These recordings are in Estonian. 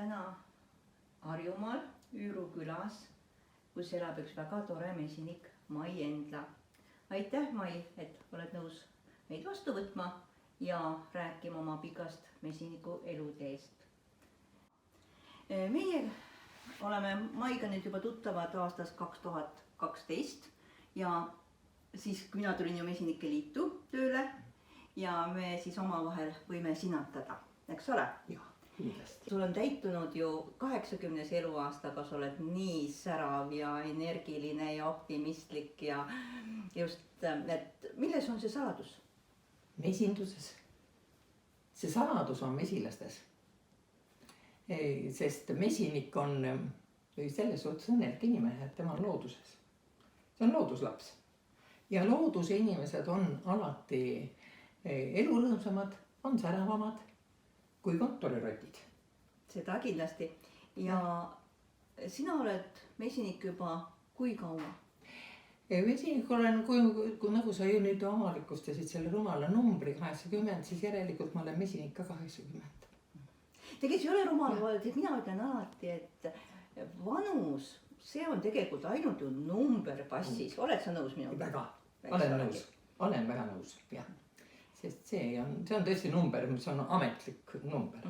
täna Harjumaal Üüru külas, kus elab üks väga tore mesinik Mai Endla. Aitäh, Mai, et oled nõus meid vastu võtma ja rääkima oma pikast mesiniku eluteest. Meie oleme Maiga nüüd juba tuttavad aastast 2012 ja siis mina tulin ju Mesinike Liitu tööle ja me siis omavahel võime sinatada, eks ole? Jah, kindlasti. Sul on täitunud ju 80. eluaastaga, sa oled nii särav ja energiline ja optimistlik ja just, et milles on see saladus? Mesinduses. See saladus on mesilastes. Sest mesinik on selles suhtes õnnelik inimene, et tema on looduses. See on looduslaps. Ja looduse inimesed on alati elurõõmsamad, on säravamad kui kontorirotid. Seda kindlasti. Ja sina oled mesinik juba kui kaua? Mesinik olen, kui nagu sa ju nüüd avalikustasid selle rumala numbri 80, siis järelikult ma olen mesinik ka 80. Tegelikult ei ole rumal, et mina ütlen alati, et vanus, see on tegelikult ainult ju number passis. Oled sa nõus minuga? Väga, olen väga nõus, jah. Sest see on tõesti number, mis on ametlik number.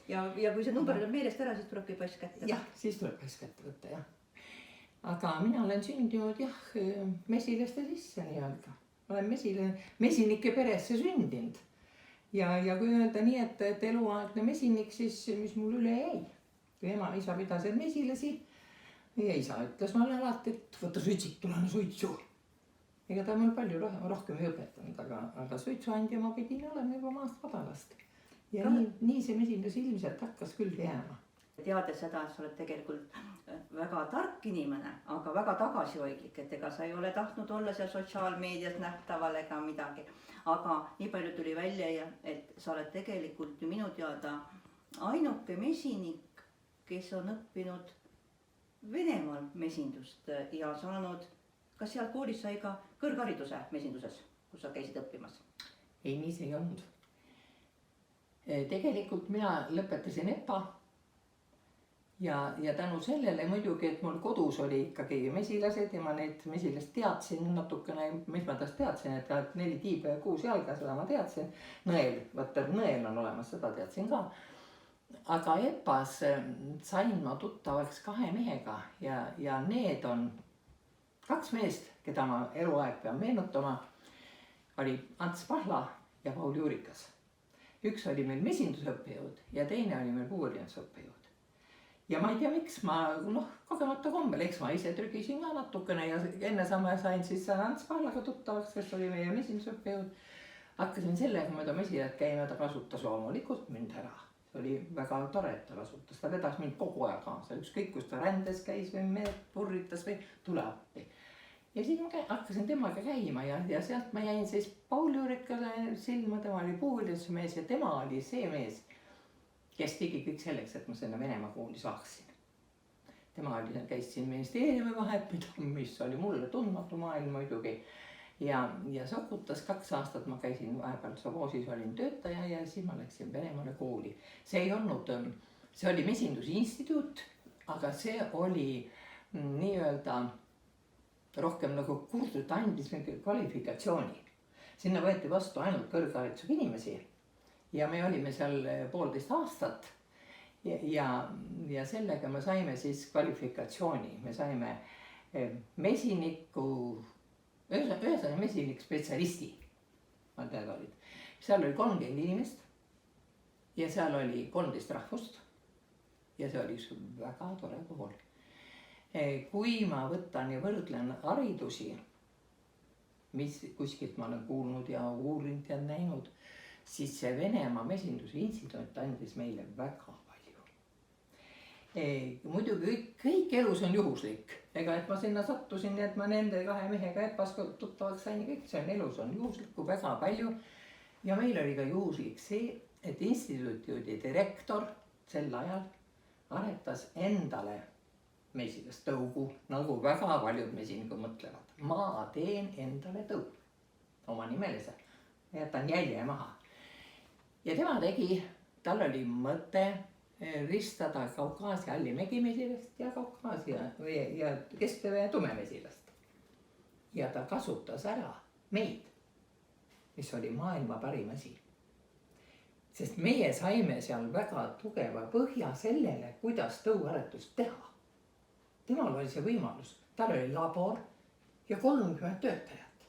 Ja kui see number on meelest ära, siis tulebki pass kätte. Jah, siis tuleb pass kätte võtta, jah. Aga mina olen sündinud, mesilaste sisse nii-öelda. Olen mesinike peresse sündinud. Ja kui öelda nii, et eluaegne mesinik, siis mis mul üle jäi. Kui ema isa pidasid mesilasi ja isa ütles mulle alati, et võta suitsik, tulene suitsu. Ega ta mul palju rohkem ei õpetanud, aga suitsuandja ma pidin olema juba maast madalast. Ja nii see mesindus ilmselt hakkas küll jääma. Teades seda, et sa oled tegelikult väga tark inimene, aga väga tagasihoidlik, et ega sa ei ole tahtnud olla seal sotsiaalmeedias nähtaval ega midagi. Aga nii palju tuli välja, et sa oled tegelikult ju minu teada ainuke mesinik, kes on õppinud Venemaal mesindust ja saanud, kas seal koolis sai ka kõrghariduse mesinduses, kus sa käisid õppimas? Ei, nii see ei olnud. Tegelikult mina lõpetasin EPA ja tänu sellele muidugi, et mul kodus oli ikkagi mesilased ja ma neid mesilast teadsin natukene, mis ma tast teadsin, et 4 tiiba ja 6 jalga, seda ma teadsin. Nõel on olemas, seda teadsin ka. Aga EPA-s sain ma tuttavaks 2 mehega ja need on 2 meest, keda ma eluaeg pean meenutama, oli Ants Pahla ja Paul Juurikas. Üks oli meil mesindusõppejõud ja teine oli meil puuõrjensõppejõud. Ja ma ei tea, miks ma, kogemata kombel, eks ma ise trügisin ka natukene ja enne sama sain siis Ants Pahlaga tuttavaks, kes oli meie mesindusõppejõud. Hakkasin sellega mööda mesilat käima, ta kasutas loomulikult mind ära. See oli väga tore, et ta kasutas, ta vedas mind kogu aeg kaasa, ükskõik kus ta rändes käis või meelt purritas või tule appi. Ja siis ma hakkasin temaga käima ja sealt ma jäin siis Paul Juurikale silma, tema oli puuõrjensuse mees ja tema oli see mees, kes tegi kõik selleks, et ma sinna Venemaa kooli saaksin. Tema käis siin ministeeriumi vahet, mis oli mulle tundmatu maailm muidugi. Ja sokutas 2 aastat ma käisin vahepeal Sovoosis, olin töötaja ja siis ma läksin Venemaale kooli. See oli mesindusinstituut, aga see oli nii-öelda rohkem nagu kurdud andis kvalifikatsiooni. Sinna võeti vastu ainult kõrgharidusega inimesi ja me olime seal 1,5 aastat ja sellega me saime siis kvalifikatsiooni. Me saime mesiniku, ühesõnaga mesinik spetsialisti. Seal oli 30 inimest ja seal oli 13 rahvust ja see oli väga tore kool. Kui ma võtan ja võrdlen haridusi, mis kuskilt ma olen kuulnud ja uurinud ja näinud, siis see Venemaa mesinduse instituut andis meile väga palju. Muidugi kõik elus on juhuslik. Ega et ma sinna sattusin, et ma nende 2 mehega EPA-s tuttavaks sain, kõik see on elus on juhuslikku väga palju. Ja meil oli ka juhuslik see, et instituudi direktor sel ajal aretas endale mesilast tõugu, nagu väga paljud mesinikud mõtlevad. Ma teen endale tõugu, oma nimelise, jätan jälje maha. Ja tema tegi, tal oli mõte ristada Kaukaasia Allimägi mesilast ja Kaukaasia ja Kesktee Tume mesilast. Ja ta kasutas ära meid, mis oli maailma parim asi. Sest meie saime seal väga tugeva põhja sellele, kuidas tõuaretust teha. Temal oli see võimalus, tal oli labor ja 30 töötajat,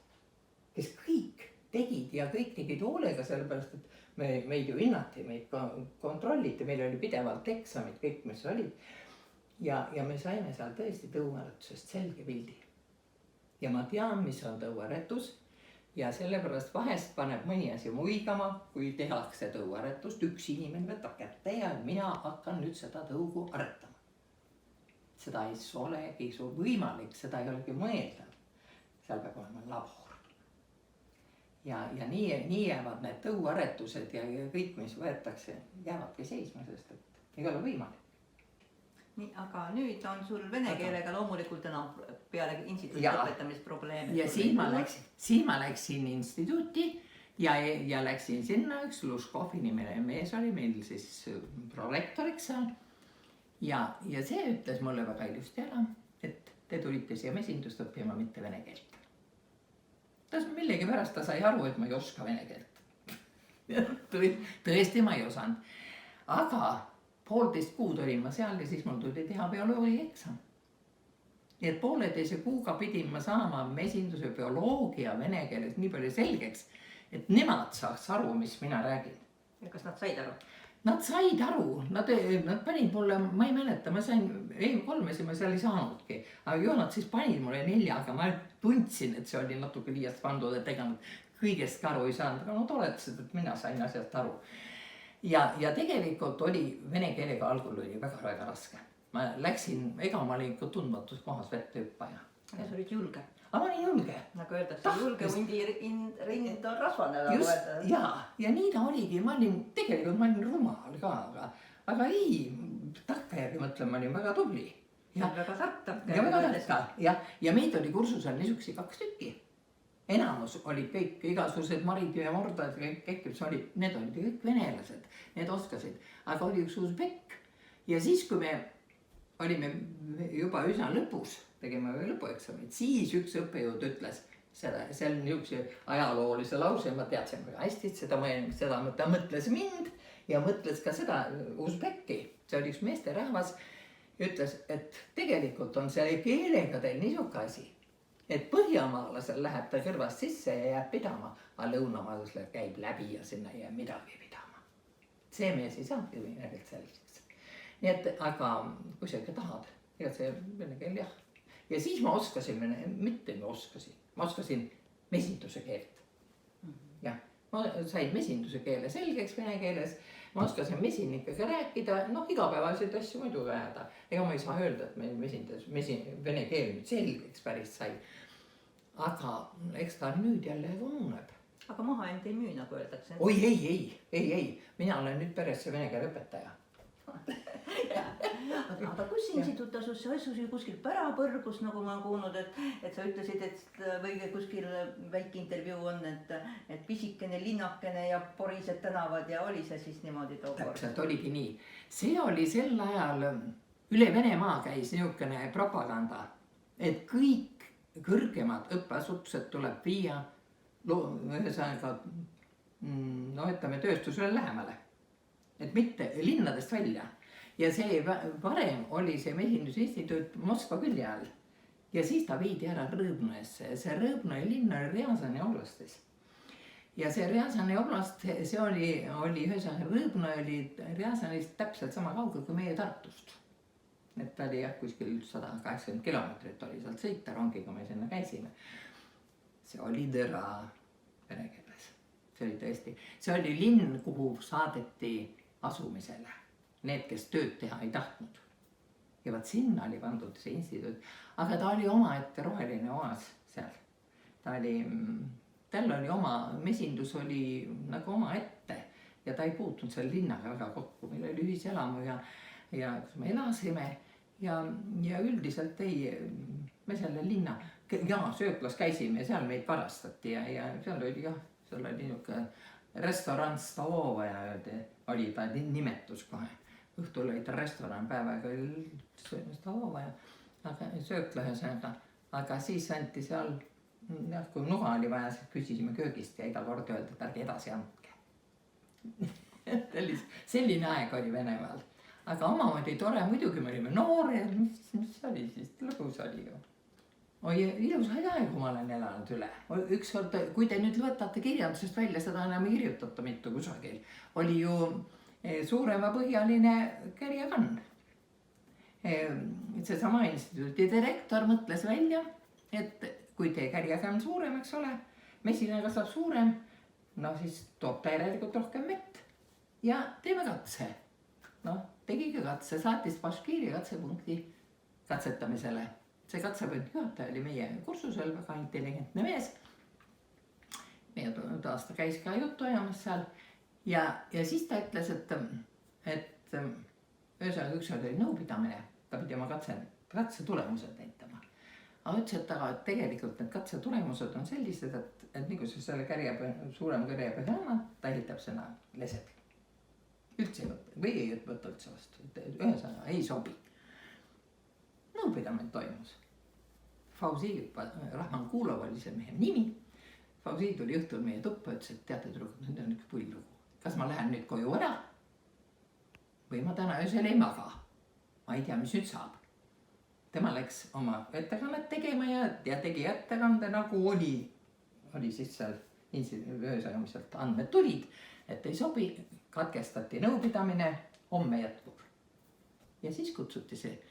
kes kõik tegid ja kõik tegid hoolega, sellepärast, et meid ju hinnati, meid kontrolliti, meil oli pidevalt eksamid, kõik mis olid. Ja me saime seal tõesti tõuaretusest selge pildi. Ja ma tean, mis on tõuaretus ja sellepärast vahest paneb mõni asi muigama, kui tehakse tõuaretust, üks inimene võtab kätte ja mina hakkan nüüd seda tõugu aretama. Seda ei olegi su võimalik, seda ei olegi mõeldav. Seal peab olema labor. Ja nii jäävad need tõuaretused ja kõik, mis võetakse, jäävadki seisma, sest et ei ole võimalik. Nii, aga nüüd on sul vene keelega loomulikult enam peale instituuti õpetamist probleeme. Ja siin ma läksin instituuti ja läksin sinna, üks Luškov inimene mees oli meil siis prorektoriks seal. Ja see ütles mulle väga ilusti ära, et te tulite siia mesindust õppima, mitte vene keelt. Millegi pärast ta sai aru, et ma ei oska vene keelt. Tõesti ma ei osanud. Aga 1,5 kuud olin ma seal ja siis mul tuli teha bioloogia eksam. Nii et 1,5 kuuga pidin ma saama mesinduse bioloogia vene keeles nii palju selgeks, et nemad saaks aru, mis mina räägin. Ja kas nad said aru? Nad said aru, nad panid mulle, ma ei mäleta, ma sain 3 ma seal ei saanudki, aga ju nad siis panid mulle 4, aga ma tundsin, et see oli natuke liiast pandud, et ega nad kõigest aru ei saanud, aga nad oletasid, et mina sain asjast aru. Ja tegelikult oli vene keelega algul oli väga raske. Ma läksin, ega ma olin ka tundmatus kohas vette hüppaja. Ja sa olid julge. Aga ma olin julge. Nagu öeldakse, julge hundi rind on rasvane. Just, ja nii ta oligi, tegelikult ma olin rumal ka, aga ei, takkajärgi mõtlen, ma olin väga tubli. Ja väga tark. Ja väga tark, ja meid oli kursusel niisugusi 2 tükki. Enamus olid kõik igasugused Marid ja Mordad ja kõik, mis olid, need olid kõik venelased, need oskasid, aga oli üks usbekk. Ja siis, kui me olime juba üsna lõpus, tegime lõpueksamid, siis üks õppejõud ütles seda, see on niisuguse ajaloolise lause, ma teadsin väga hästi, seda ta mõtles mind ja mõtles ka seda usbekki, see oli üks meesterahvas, ütles, et tegelikult on selle keelega teil niisugune asi, et põhjamaalasel läheb ta kõrvast sisse ja jääb pidama, aga lõunamaalasel käib läbi ja sinna jääb midagi pidama. See mees ei saanudki midagi selliseks. Nii et, aga kui sa ikka tahad, ega see vene keel jah. Ja siis ma oskasin, ma oskasin mesinduse keelt. Ja ma sain mesinduse keele selgeks vene keeles, ma oskasin mesinikega rääkida, igapäevaseid asju muidu ajada. Ega ma ei saa öelda, et meil vene keel nüüd selgeks päris sai. Aga eks ta nüüd jälle ununeb. Aga maha end ei müü, nagu öeldakse. Oi, ei. Mina olen nüüd peresse vene keele õpetaja. Aga kus instituut asus, see asus ju kuskil Pärapõrgus, nagu ma olen kuulnud, et sa ütlesid, et või kuskil väike intervjuu on, et pisikene linnakene ja porised tänavad ja oli see siis niimoodi tookord? Täpselt oligi nii. See oli sel ajal, üle Venemaa käis niisugune propaganda, et kõik kõrgemad õppeasutused tuleb viia tööstusele lähemale. Et mitte linnadest välja. Ja see varem oli see mesindusinstituut Moskva külje all. Ja siis ta viidi ära Rõõbnaesse. See Rõõbnaja linn oli Rjazani oblastis. Ja see Rjazani oblast, see oli Rõõbnaja oli Rjazanist täpselt sama kaugel kui meie Tartust. Et ta oli kuskil 180 kilomeetrit oli sealt sõita rongiga, me sinna käisime. See oli tõra vene keeles. See oli tõesti. See oli linn, kuhu saadeti asumisele. Need, kes tööd teha ei tahtnud. Ja vaat sinna oli pandud see instituut. Aga ta oli oma ette roheline oas seal. Tal oli oma, mesindus oli nagu oma ette. Ja ta ei puutunud selle linnaga väga kokku. Meil oli ühiselamu ja kus me elasime. Ja üldiselt me selle linna, sööklas käisime ja seal meid varastati. Ja seal oli niisugune restaurant Stavovaja oli ta nimetus kohe. õhtul olid restoran, päevaga söömist hooga ja aga söökla ühesõnaga, aga siis anti seal, jah, kui nuga oli vaja, siis küsisime köögist ja iga kord öeldi, et ärge edasi andke. Selline aeg oli Venemaal. Aga omamoodi tore, muidugi me olime noori, mis oli siis, lõbus oli ju. Oi, ilusaid aegu ma olen elanud üle. Ükskord, kui te nüüd võtate kirjandusest välja, seda enam ei kirjutata mitu kusagil, oli ju suurema põhjaline kärjakann. Seesama instituudi direktor mõtles välja, et kui teie kärjakann suurem, eks ole, mesina kasvab suurem, no siis toob ta järelikult rohkem mett ja teeme katse. Noh, tegigi katse, saatis Baškiiri katsepunkti katsetamisele. See katsepunkti juhataja oli meie kursusel, väga intelligentne mees. Meie aasta käis ka juttu ajamas seal ja siis ta ütles, et ühesõnaga ükskord oli nõupidamine, ta pidi oma katse tulemused näitama. Aga ütles, et tegelikult need katse tulemused on sellised, et nii kui sa selle suurem kärjapõhja annad, ta ehitab seda lesed. Üldse ei võtta, või ei võtta üldse vastu, ühesõnaga ei sobi. Nõupidamine toimus. Fauzi Rahmankulov oli see mehe nimi. Fauzi tuli õhtul meie tuppa, ütles, et teate tüdrukud, nüüd on üks pulllugu. Kas ma lähen nüüd koju ära? Või ma täna öösel ei maga? Ma ei tea, mis nüüd saab. Tema läks oma ettekannet tegema ja tegi ettekande nagu oli siis seal öösega, mis sealt andmed tulid, et ei sobi, katkestati nõupidamine, homme jätkub. Ja siis kutsuti see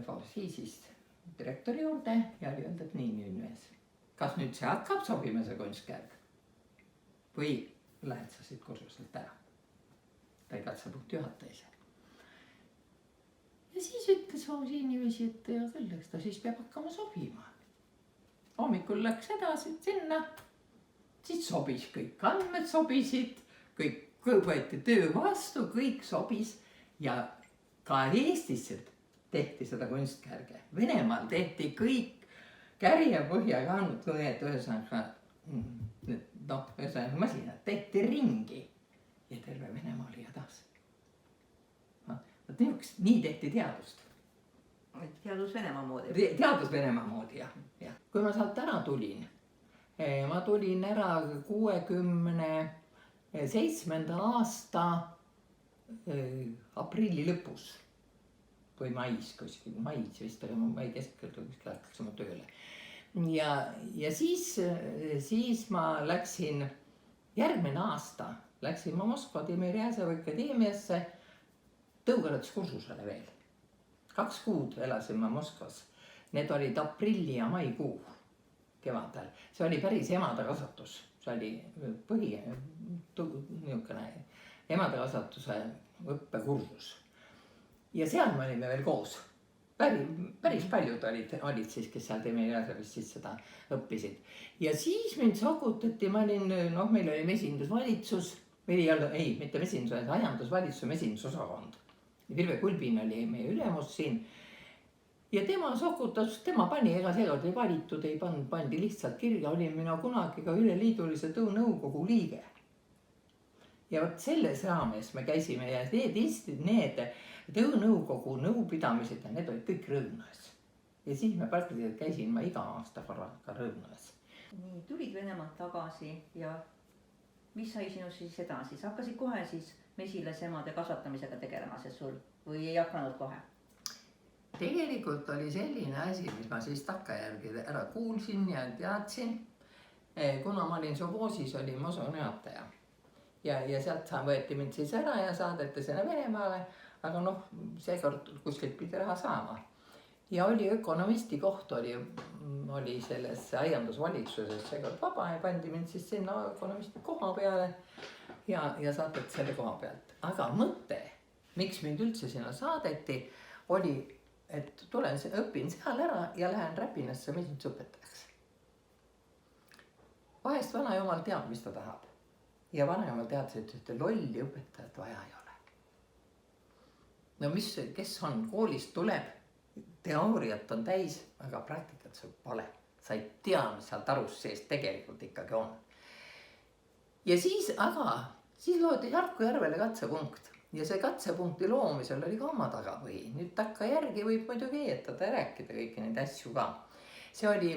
Fauzi siis direktori juurde ja oli öeldud, et nii mees. Kas nüüd see hakkab sobima see kunstkärg? Või lähed sa siit kursuselt ära? Ta ei katsepunkt juhataja ise. Ja siis ütles Fauzi niiviisi, et ja küll, eks ta siis peab hakkama sobima. Hommikul läks edasi sinna, siis sobis kõik andmed sobisid, kõik võeti töö vastu, kõik sobis ja ka Eestisse tehti seda kunstkärge. Venemaal tehti kõik kärjepõhjaga andnud, ühesõnaga masinad tehti ringi ja terve Venemaa oli hädas. Nii tehti teadust. Teadus Venemaa moodi. Teadus Venemaa moodi, jah. Kui ma sealt ära tulin, ma tulin ära 67. aasta aprilli lõpus või mais kuskil, mais vist, aga mai keskel läks oma tööle. Ja siis ma läksin, järgmine aasta läksin ma Moskva Timirjazeva akadeemiasse tõugaratsuskursusele veel. 2 kuud elasin ma Moskvas. Need olid aprilli ja maikuu kevadel. See oli päris emade kasvatus. See oli emade kasvatuse õppekursus. Ja seal me olime veel koos. Päris paljud olid siis, kes seal Timirjazevas siis seda õppisid. Ja siis mind sokutati, meil oli mesindusvalitsus, mitte mesindusvalitsus, aiandusvalitsuse mesindusosakond. Virve Kulbin oli meie ülemus siin ja tema sokutas, tema pani, ega seekord ei valitud, ei pandi lihtsalt kirja, olin mina kunagi ka üleliidulise tõunõukogu liige. Ja võt selles raames me käisime ja need tõunõukogu nõupidamised ja need olid kõik Rõõvnas. Ja siis me praktiliselt käisin ma iga aasta korraga Rõõvnas. Nii, tulid Venemaalt tagasi ja mis sai sinust siis edasi? Sa hakkasid kohe siis mesilasemade kasvatamisega tegelema, sest sul või ei hakanud kohe? Tegelikult oli selline asi, mis ma siis takkajärgi ära kuulsin ja teadsin. Kuna ma olin Sovoosis, olin mosoneataja. Ja sealt võeti mind siis ära ja saadeti sinna Venemaale, aga seekord kuskilt pidi raha saama. Ja oli ökonomisti koht, oli selles aiandusvalitsuses seekord vaba ja pandi mind siis sinna ökonomisti koha peale ja saadeti selle koha pealt. Aga mõte, miks mind üldse sinna saadeti, oli, et õpin seal ära ja lähen Räpinasse mesindusõpetajaks. Vahest vanajumal teab, mis ta tahab. Ja vanajumal teadsid, et lolli õpetajat vaja ei ole. No kes on, koolist tuleb, teooriat on täis, aga praktikat sul pole. Sa ei tea, mis seal tarus sees tegelikult ikkagi on. Ja siis loodi Harku Järvele katsepunkt ja see katsepunkti loomisel oli ka oma tagapõhi. Nüüd takkajärgi võib muidugi eetada ja rääkida kõiki neid asju ka. See oli,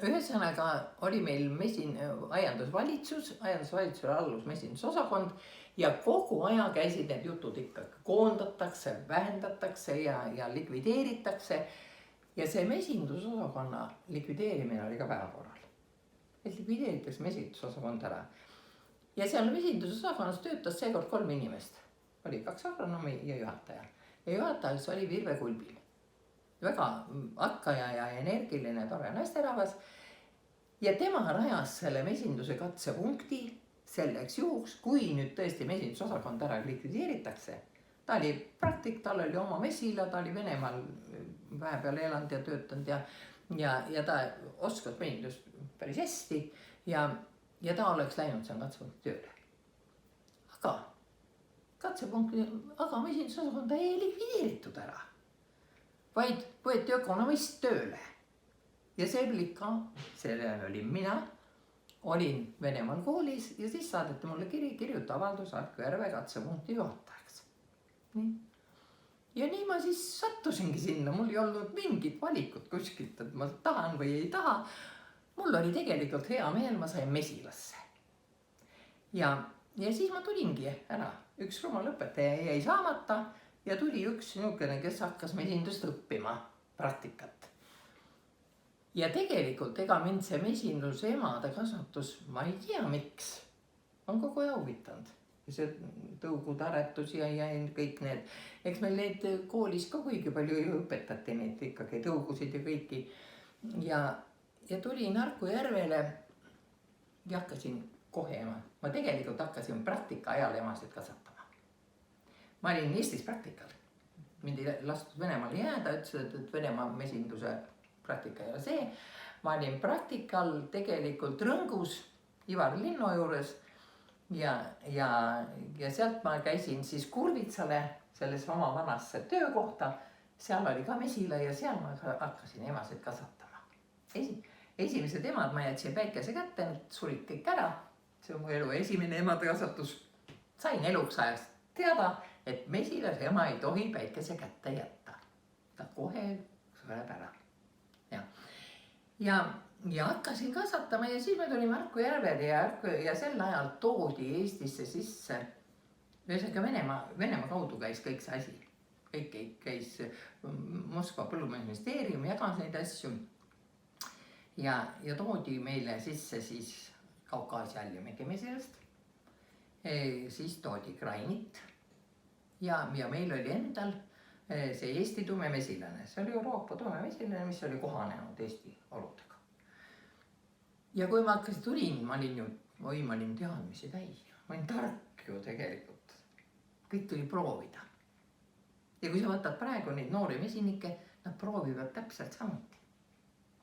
ühesõnaga oli meil aiandusvalitsusele allus mesindusosakond ja kogu aja käisid need jutud ikka, koondatakse, vähendatakse ja likvideeritakse. Ja see mesindusosakonna likvideerimine oli ka päevakorral. Et likvideeritakse mesindusosakond ära. Ja seal mesindusosakonnas töötas seekord 3 inimest. Oli 2 agronomi ja juhataja. Ja juhatajaks oli Virve Kulbil. Väga hakkaja ja energiline tore naisterahvas. Ja tema rajas selle mesinduse katsepunkti selleks juhuks, kui nüüd tõesti mesindusosakond ära likvideeritakse. Ta oli praktik, tal oli oma mesila, ta oli Venemaal vahepeal elanud ja töötanud ja ta oskas mesindust päris hästi ja ta oleks läinud seal katsepunkti tööle. Aga mesindusosakonda ei likvideeritud ära, vaid võeti ökonomist tööle. Ja see oli ka, selle olin mina, olin Venemaal koolis ja siis saadeti mulle kirjuta avaldus Harku Järve katsepunkti juhatajaks. Nii. Ja nii ma siis sattusingi sinna, mul ei olnud mingit valikut kuskilt, et ma tahan või ei taha. Mul oli tegelikult hea meel, ma sain mesilasse. Ja siis ma tulingi ära. Üks rumal õpetaja jäi saamata ja tuli üks niukene, kes hakkas mesindust õppima praktikat. Ja tegelikult ega mind see mesinduse emade kasvatus, ma ei tea miks, on kogu aja huvitanud. Ja see tõugude aretus ja kõik need. Eks meil neid koolis ka kuigi palju õpetati neid ikkagi tõugusid ja kõiki. Ja tulin Harku Järvele ja hakkasin kohe ema. Ma tegelikult hakkasin praktika ajal emasid kasvatama. Ma olin Eestis praktikal. Mind ei lastud Venemaale jääda, ütlesid, et Venemaa mesinduse praktika ei ole see. Ma olin praktikal tegelikult Rõngus Ivar Linno juures ja sealt ma käisin siis Kurvitsale selles oma vanasse töökohta. Seal oli ka mesila ja seal ma hakkasin emasid kasvatama. Esimesed emad ma jätsin päikese kätte, need surid kõik ära. See on mu elu esimene emade kasvatus. Sain eluks ajast teada, et mesilas ema ei tohi päikese kätte jätta. Ta kohe sureb ära. Ja hakkasin kasvatama ja siis me tulime Harku Järvele ja sel ajal toodi Eestisse sisse. Ühesõnaga Venemaa kaudu käis kõik see asi. Kõik käis Moskva põllumajandusministeerium, jagas neid asju. Ja toodi meile sisse siis Kaukaasia allimegimesilast. Siis toodi Grainit. Ja meil oli endal see Eesti tumemesilane. See oli Euroopa tumemesilane, mis oli kohanenud Eesti oludega. Ja kui ma hakkasin tulin, ma olin teadmisi täis. Ma olin tark ju tegelikult. Kõik tuli proovida. Ja kui sa võtad praegu neid noori mesinikke, nad proovivad täpselt samuti.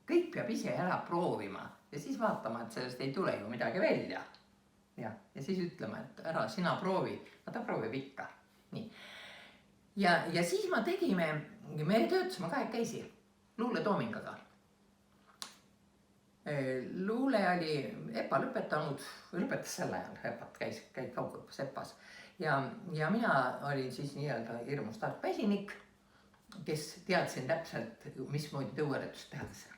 Kõik peab ise ära proovima ja siis vaatama, et sellest ei tule ju midagi välja. Ja siis ütlema, et ära sina proovi, ta proovib ikka. Nii. Ja siis me töötasime kahekesi Luule Toomingaga. Luule oli EPA lõpetas sel ajal, EPA-t käis kaugõppes EPA-s. Ja mina olin siis nii-öelda hirmus tark mesinik, kes teadsin täpselt, mismoodi tõuaretust tehakse.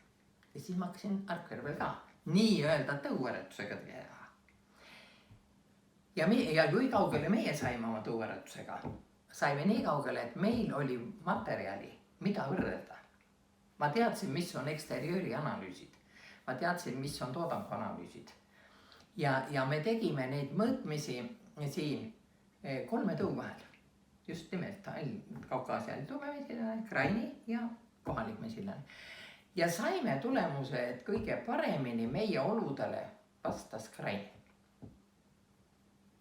Ja siis ma hakkasin Harku Järvel ka nii-öelda tõuaretusega teha. Ja kui kaugele meie saime oma tõuaretusega? Saime nii kaugele, et meil oli materjali, mida võrrelda. Ma teadsin, mis on eksteriööri analüüsid. Ma teadsin, mis on toodangu analüüsid. Ja me tegime neid mõõtmisi siin 3 tõu vahel. Just nimelt Kaukaasia tumemesilane, Graini ja kohalik mesilane. Ja saime tulemuse, et kõige paremini meie oludele vastas Graini.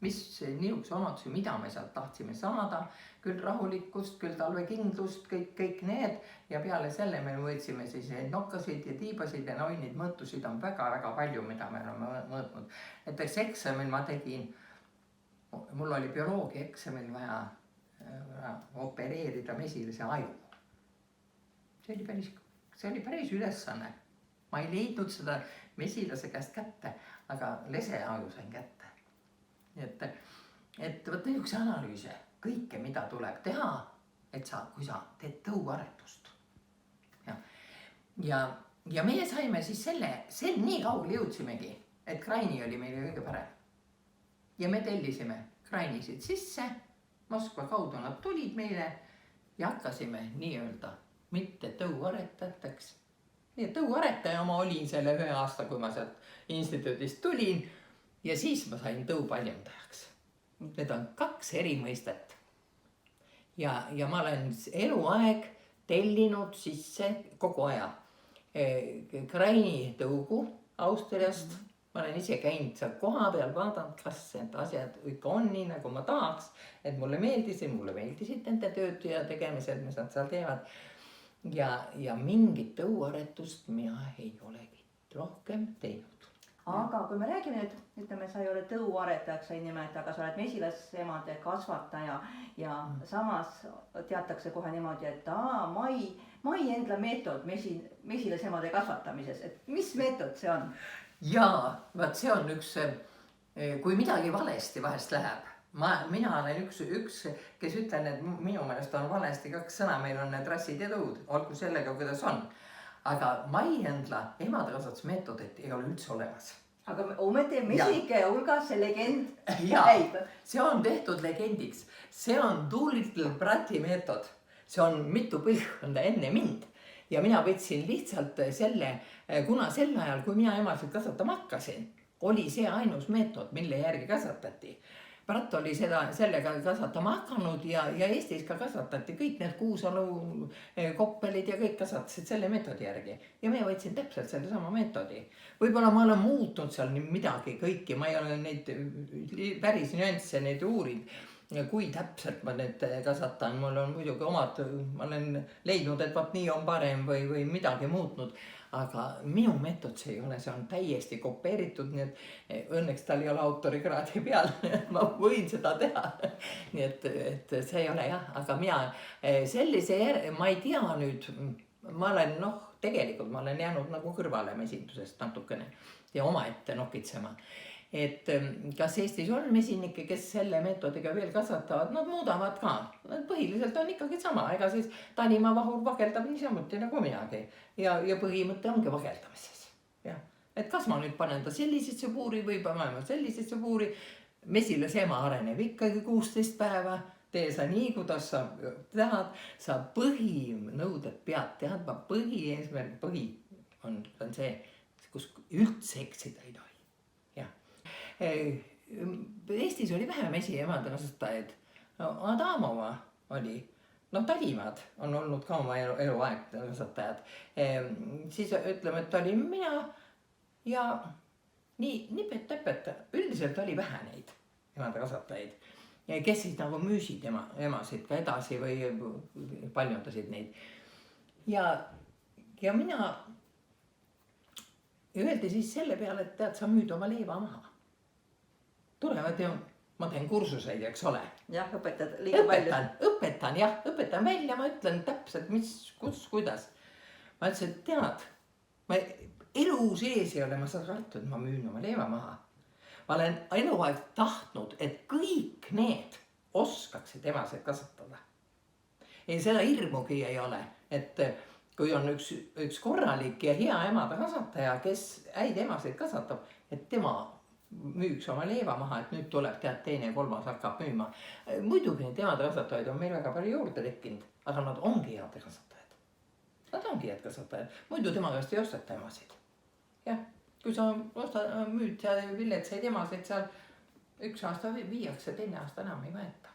Mis niisuguse omadusi, mida me sealt tahtsime saada, küll rahulikkust, küll talvekindlust, kõik need. Ja peale selle me võtsime siis nokkasid ja tiibasid ja neid mõõtusid on väga-väga palju, mida me oleme mõõtnud. Näiteks eksamil ma tegin, mul oli bioloogia eksamil vaja opereerida mesilise aju. See oli päris ülesanne. Ma ei leidnud seda mesilase käest kätte, aga lese aju sain kätte. et võtta niisuguse analüüse, kõike, mida tuleb teha, et kui sa teed tõuaretust. Ja meie saime siis nii kaugele jõudsimegi, et kraini oli meile kõige parem. Ja me tellisime krainisid sisse, Moskva kaudu nad tulid meile ja hakkasime nii-öelda mitte tõuaretajateks. Nii et tõuaretaja ma olin selle 1 aasta, kui ma sealt instituudist tulin ja siis ma sain tõupaljundajaks. Need on 2 eri mõistet. Ja ma olen eluaeg tellinud sisse kogu aja kraini tõugu Austriast. Ma olen ise käinud seal koha peal, vaadanud, kas need asjad ikka on nii, nagu ma tahaks, et mulle meeldisid nende tööd ja tegemised, mis nad seal teevad. Ja mingit tõuaretust mina ei olegi rohkem teinud. Aga kui me räägime nüüd, ütleme, sa ei ole tõuaretajaks, sa ei nimeta, aga sa oled mesilasemade kasvataja ja samas teatakse kohe niimoodi, et Mai Endla meetod mesilasemade kasvatamises, et mis meetod see on? Jaa, vaat see on üks, kui midagi valesti vahest läheb. Mina olen üks, kes ütlen, et minu meelest on valesti 2 sõna, meil on need rassid ja tõud, olgu sellega, kuidas on. Aga Mai Endla emadekasvatusmeetodit ei ole üldse olemas. Aga ometi mesinike hulgas see legend käib. See on tehtud legendiks. See on Doolittle Brati meetod. See on mitu põlvkonda enne mind. Ja mina võtsin lihtsalt kuna sel ajal, kui mina emasid kasvatama hakkasin, oli see ainus meetod, mille järgi kasvatati. Brat oli sellega kasvatama hakanud ja Eestis ka kasvatati kõik need Kuusalu koppelid ja kõik kasvatasid selle meetodi järgi. Ja me võtsin täpselt selle sama meetodi. Võib-olla ma olen muutnud seal midagi kõiki, ma ei ole neid päris nüansse neid uurid. Kui täpselt ma need kasvatan, mul on muidugi omad, ma olen leidnud, et vaat nii on parem või midagi muutnud. Aga minu meetod see ei ole, see on täiesti kopeeritud, nii et õnneks tal ei ole autorikraadi peal, ma võin seda teha. Nii et see ei ole jah, aga mina ma ei tea nüüd, tegelikult ma olen jäänud nagu kõrvale mesindusest natukene ja omaette nokitsema. Et kas Eestis on mesinikke, kes selle meetodiga veel kasvatavad, nad muudavad ka. Põhiliselt on ikkagi sama, ega siis Tanimaa vahur vageldab niisamuti nagu minagi. Ja põhimõte ongi vageldamises. Et kas ma nüüd panen ta sellisesse puuri või panema sellisesse puuri, mesilase ema areneb ikkagi 16 päeva, tee sa nii, kuidas sa tahad, sa põhinõuded pead teadma, põhieesmärk, on see, kus üldse eksida ei tohi. Eestis oli vähe mesiemade kasvatajaid. Adamova oli, Talimaad on olnud ka oma eluaeg kasvatajad. Siis ütleme, et oli mina ja nii nipet-täpet, üldiselt oli vähe neid emade kasvatajaid, kes siis nagu müüsid emasid ka edasi või paljundasid neid. Ja mina öeldi siis selle peale, et tead, sa müüd oma leiva maha. Tulevad ja ma teen kursuseid, eks ole. Jah, õpetad liiga palju. Õpetan välja, ma ütlen täpselt, kuidas. Ma ütlesin, et tead, ma elu sees ei ole ma seda kartu, et ma müün oma leiva maha. Ma olen eluaeg tahtnud, et kõik need oskaksid emasid kasvatada. Ja seda hirmugi ei ole, et kui on üks korralik ja hea emade kasvataja, kes häid emasid kasvatab, et tema müüks oma leiva maha, et nüüd tuleb teine ja 3 hakkab müüma. Muidugi need emade kasvatajaid on meil väga palju juurde tekkinud, aga nad ongi head kasvatajad. Nad ongi head kasvatajad. Muidu tema käest ei osteta emasid. Jah, kui sa müüd villetseid emasid seal 1 aasta viiakse, 2 aasta enam ei võeta.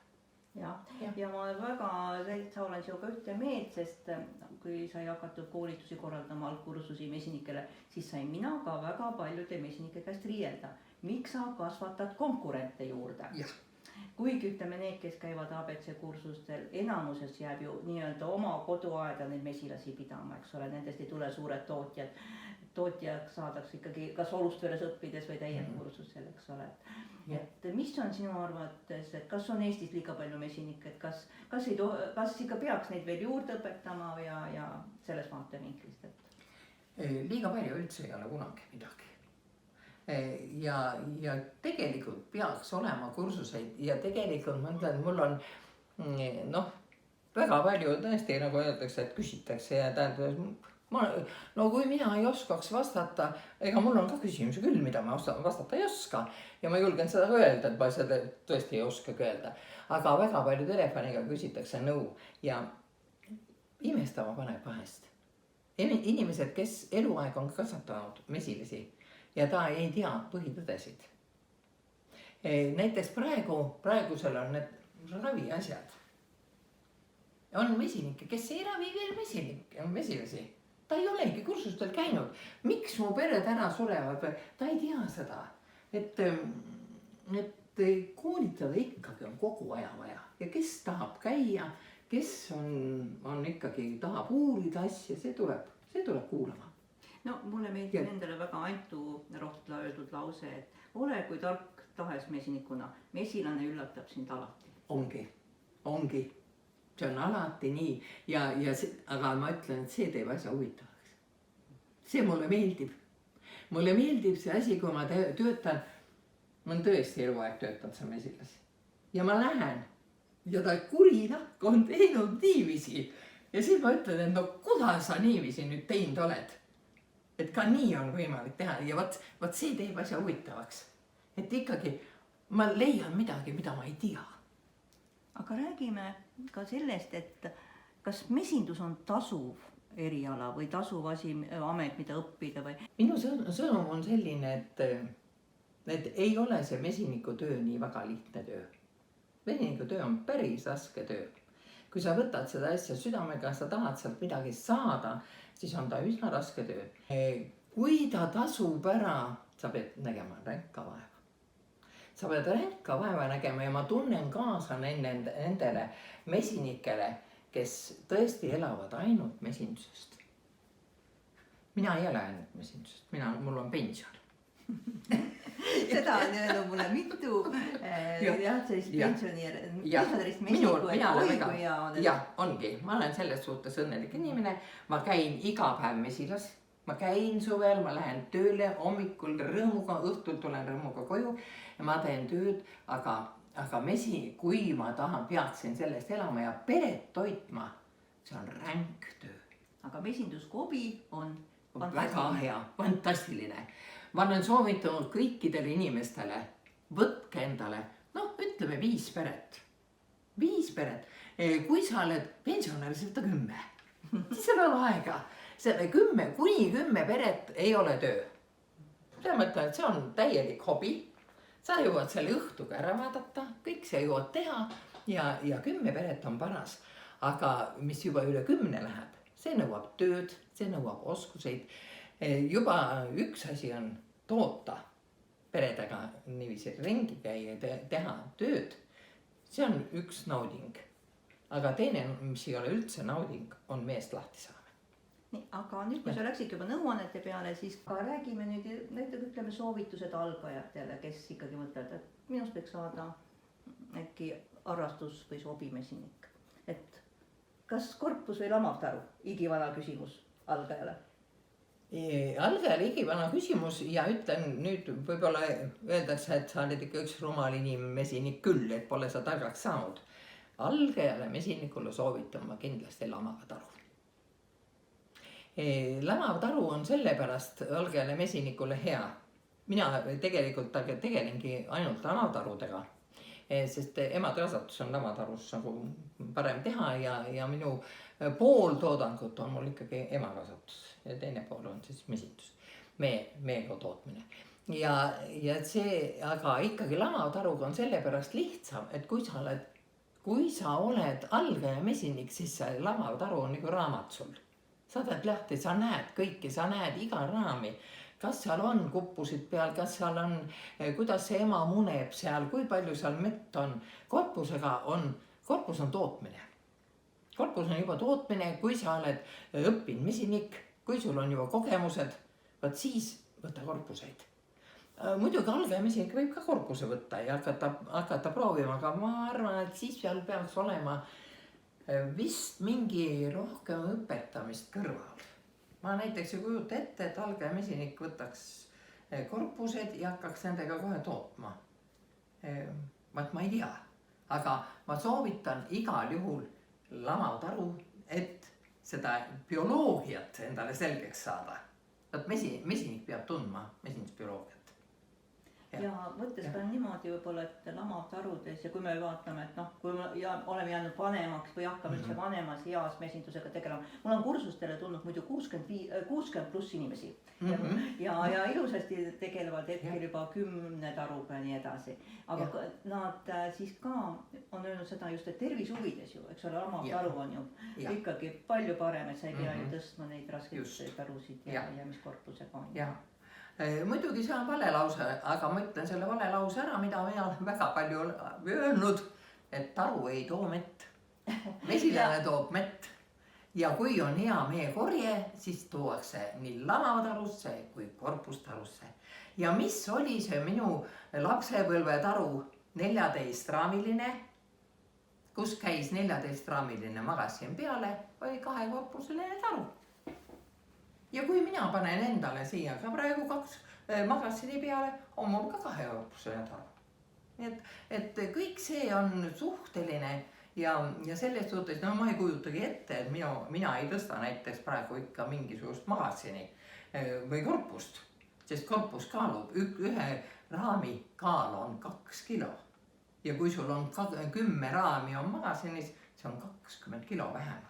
Ja ma väga täitsa olen sinuga ühte meelt, sest kui sai hakatud koolitusi korraldama algkursusi mesinikele, siis sain mina ka väga paljude mesinike käest riielda. Miks sa kasvatad konkurente juurde? Kuigi ütleme need, kes käivad ABC kursustel, enamuses jääb ju nii-öelda oma koduaeda neid mesilasi pidama, eks ole, nendest ei tule suured tootjad. Tootjaks saadaks ikkagi kas Olustveres õppides või täiendkursusel, eks ole. Et mis on sinu arvates, et kas on Eestis liiga palju mesinikke, et kas ikka peaks neid veel juurde õpetama ja selles vaatevinklist? Liiga palju üldse ei ole kunagi midagi. ja tegelikult peaks olema kursuseid ja tegelikult ma ütlen, mul on noh, väga palju tõesti nagu öeldakse, et küsitakse ja no kui mina ei oskaks vastata, ega mul on ka küsimusi küll, mida ma vastata ei oska ja ma julgen seda ka öelda, et ma seda tõesti ei oskagi öelda, aga väga palju telefoniga küsitakse nõu ja imestama paneb vahest. Inimesed, kes eluaeg on kasvatanud mesilisi ja ta ei tea põhitõdesid. Näiteks praegusel on need raviasjad. On mesinikke, kes ei ravi veel mesilisi. Ta ei olegi kursustel käinud. Miks mu pered ära surevad? Ta ei tea seda. Et koolitada ikkagi on kogu aja vaja. Ja kes tahab käia, kes on ikkagi tahab uurida asja, see tuleb kuulama. No mulle meeldib endale väga Antu Rohtla öeldud lause, et ole kui tark tahes mesinikuna. Mesilane üllatab sind alati. Ongi. See on alati nii aga ma ütlen, et see teeb asja huvitavaks. See mulle meeldib. Mulle meeldib see asi, kui ma töötan, ma olen tõesti eluaeg töötanud seal mesilas. Ja ma lähen ja ta kurinahk on teinud niiviisi. Ja siis ma ütlen, et no kuidas sa niiviisi nüüd teinud oled? Et ka nii on võimalik teha ja vaat see teeb asja huvitavaks. Et ikkagi ma leian midagi, mida ma ei tea. Aga räägime ka sellest, et kas mesindus on tasuv eriala või tasuv amet, mida õppida või? Minu sõnum on selline, et ei ole see mesiniku töö nii väga lihtne töö. Mesiniku töö on päris raske töö. Kui sa võtad seda asja südamega, sa tahad sealt midagi saada, siis on ta üsna raske töö. Kui ta tasub ära, sa pead nägema ränka vaeva. Sa pead ränka vaeva nägema ja ma tunnen kaasa nendele mesinikele, kes tõesti elavad ainult mesindusest. Mina ei ele ainult mesindusest, mul on pension. Seda on öelnud mulle mitu sellist pensionärist mesiniku, et hoiguja on. Jah, ongi. Ma olen selles suhtes õnnelik inimene. Ma käin iga päev mesilas. Ma käin suvel, ma lähen tööle, hommikul rõõmuga, õhtul tulen rõõmuga koju ja ma teen tööd, aga kui ma peaksin sellest elama ja peret toitma, see on ränk töö. Aga mesinduskobi on väga hea, fantastiline. Ma olen soovitanud kõikidele inimestele, võtke endale, ütleme 5 peret. 5 peret. Kui sa oled pensionär, siis võta 10. Siis on aega. Selle 10 peret ei ole töö. See mõtlen, et see on täielik hobi. Sa jõuad selle õhtuga ära vaadata, kõik sa jõuad teha ja 10 peret on paras. Aga mis juba üle 10 läheb, see nõuab tööd, see nõuab oskuseid. Juba üks asi on toota peredega niiviisi ringi käia ja teha tööd. See on üks nauding. Aga teine, mis ei ole üldse nauding, on meest lahti saada. Nii, aga nüüd, kui sa läksid juba nõuannete peale, siis räägime nüüd ütleme soovitused algajatele, kes ikkagi mõtlevad, et minust võiks saada äkki arvastus või sobimesinik. Et kas korpus või lamavtaru? Igivana küsimus algajale. Algajale igivana küsimus ja ütlen nüüd võib-olla öeldakse, et sa oled ikka üks rumal inimmesinik küll, et pole sa targaks saanud. Algajale mesinikule soovitan ma kindlasti lamavtaru. Lamavtaru on sellepärast algajale mesinikule hea. Mina tegelikult tegelengi ainult lamavtarudega, sest emadkasvatus on lamavtarus nagu parem teha ja minu pool toodangut on mul ikkagi emakasvatus ja teine pool on siis mesindus, meego tootmine. Ja see, aga ikkagi lamavtaruga on sellepärast lihtsam, et kui sa oled algaja mesinik, siis see lamavtaru on nagu raamat sul. Sa tead lahti, sa näed kõiki, sa näed iga raami, kas seal on kuppusid peal, kas seal on, kuidas see ema muneb seal, kui palju seal mett on. Korpus on tootmine. Korpus on juba tootmine, kui sa oled õppinud mesinik, kui sul on juba kogemused, siis võta korpuseid. Muidugi algaja mesinik võib ka korpuse võtta ja hakata proovima, aga ma arvan, et siis seal peaks olema vist mingi rohkem õpetamist kõrval. Ma näiteks ei kujuta ette, et algaja mesinik võtaks korpused ja hakkaks nendega kohe tootma. Vaat ma ei tea, aga ma soovitan igal juhul lamataru, et seda bioloogiat endale selgeks saada. Vot mesinik peab tundma mesindusbioloogiat. Ja mõttes ka niimoodi võib-olla, et lamatarudes ja kui me vaatame, et noh, kui me oleme jäänud vanemaks või hakkame üldse vanemas eas mesindusega tegelema. Mul on kursustele tulnud muidu 60 pluss inimesi ja ilusasti tegelevad hetkel juba 10 taruga ja nii edasi. Aga nad siis ka on öelnud seda just, et tervishuvides ju, eks ole, lamataru on ju ikkagi palju parem, et sa ei pea ju tõstma neid raskeid tarusid ja mis korpusega on. Muidugi see on valelause, aga ma ütlen selle valelause ära, mida mina olen väga palju öelnud, et taru ei too mett. Mesilane toob mett. Ja kui on hea meekorje, siis tuuakse nii lamatarusse kui korpustarusse. Ja mis oli see minu lapsepõlvetaru 14-raamiline, kus käis 14-raamiline magasin peale, oli 2-korpuseline taru. Ja kui mina panen endale siia ka praegu 2 magassini peale, on mul ka 2-korpuseline taru. Nii et kõik see on suhteline ja selles suhtes, no ma ei kujutagi ette, et mina ei tõsta näiteks praegu ikka mingisugust magassini või korpust, sest korpus kaalub, ühe raami kaal on 2 kilo. Ja kui sul on 10 raami on magasinis, see on 20 kilo vähemalt.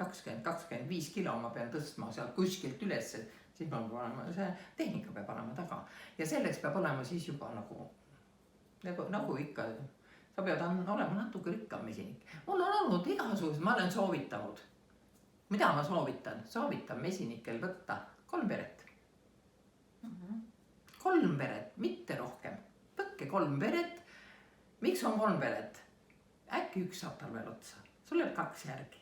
20-25 kilo ma pean tõstma sealt kuskilt üles, siis ma peab olema, see tehnika peab olema taga. Ja selleks peab olema siis juba nagu ikka, sa pead olema natuke rikkam mesinik. Mul on olnud igasugused, ma olen soovitanud. Mida ma soovitan? Soovitan mesinikel võtta 3 peret. 3 peret, mitte rohkem. Võtke 3 peret. Miks on 3 peret? Äkki 1 saab tal veel otsa. Sul jääb 2 järgi.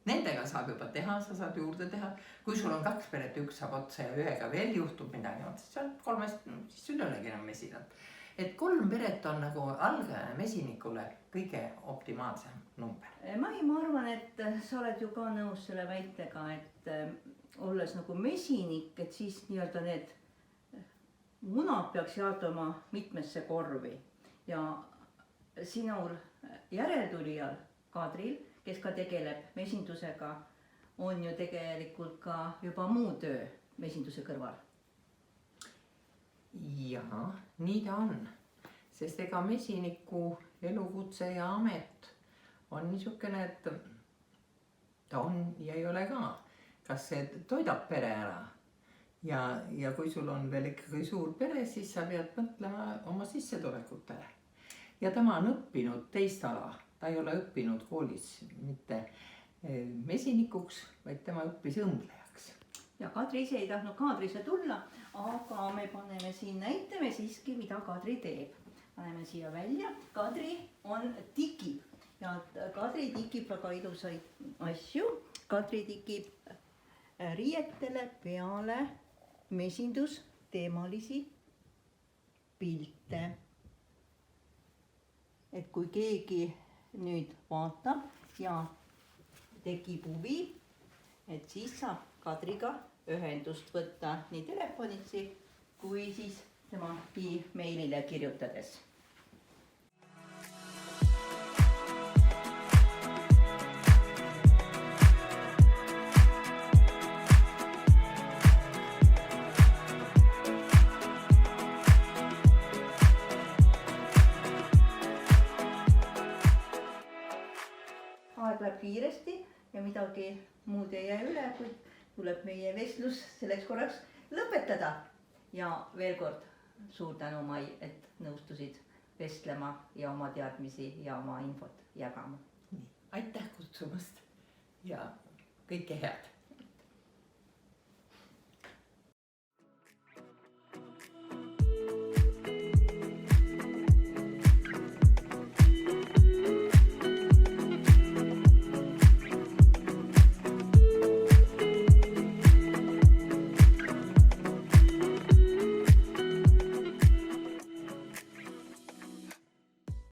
Nendega saab juba teha, sa saad juurde teha. Kui sul on 2 peret, 1 saab otsa ja ühega veel juhtub midagi, siis on 3, siis sul ei olegi enam mesinat. Et 3 peret on nagu algajale mesinikule kõige optimaalsem number. Ma arvan, et sa oled ju ka nõus selle väitega, et olles nagu mesinik, et siis nii-öelda need munad peaks jaotama mitmesse korvi. Ja sinul järeltulijal Kadril, kes ka tegeleb mesindusega, on ju tegelikult ka juba muu töö mesinduse kõrval. Jaa, nii ta on. Sest ega mesiniku elukutse ja amet on niisugune, et ta on ja ei ole ka. Kas see toidab pere ära? Ja kui sul on veel ikkagi suur pere, siis sa pead mõtlema oma sissetulekutele. Ja tema on õppinud teist ala. Ta ei ole õppinud koolis mitte mesinikuks, vaid tema õppis õmblejaks. Ja Kadri ise ei tahtnud Kadrisse tulla, aga me paneme siin näitame siiski, mida Kadri teeb. Paneme siia välja. Kadri tikib ja Kadri tikib väga ilusaid asju. Kadri tikib riietele peale mesindusteemalisi pilte. Et kui keegi nüüd vaatab ja tekib huvi, et siis saab Kadriga ühendust võtta nii telefonitsi kui siis tema e-mailile kirjutades. Aeg läheb kiiresti ja midagi muud ei jää üle, kui tuleb meie vestlus selleks korraks lõpetada. Ja veel kord suur tänu, Mai, et nõustusid vestlema ja oma teadmisi ja oma infot jagama. Aitäh kutsumast ja kõike head!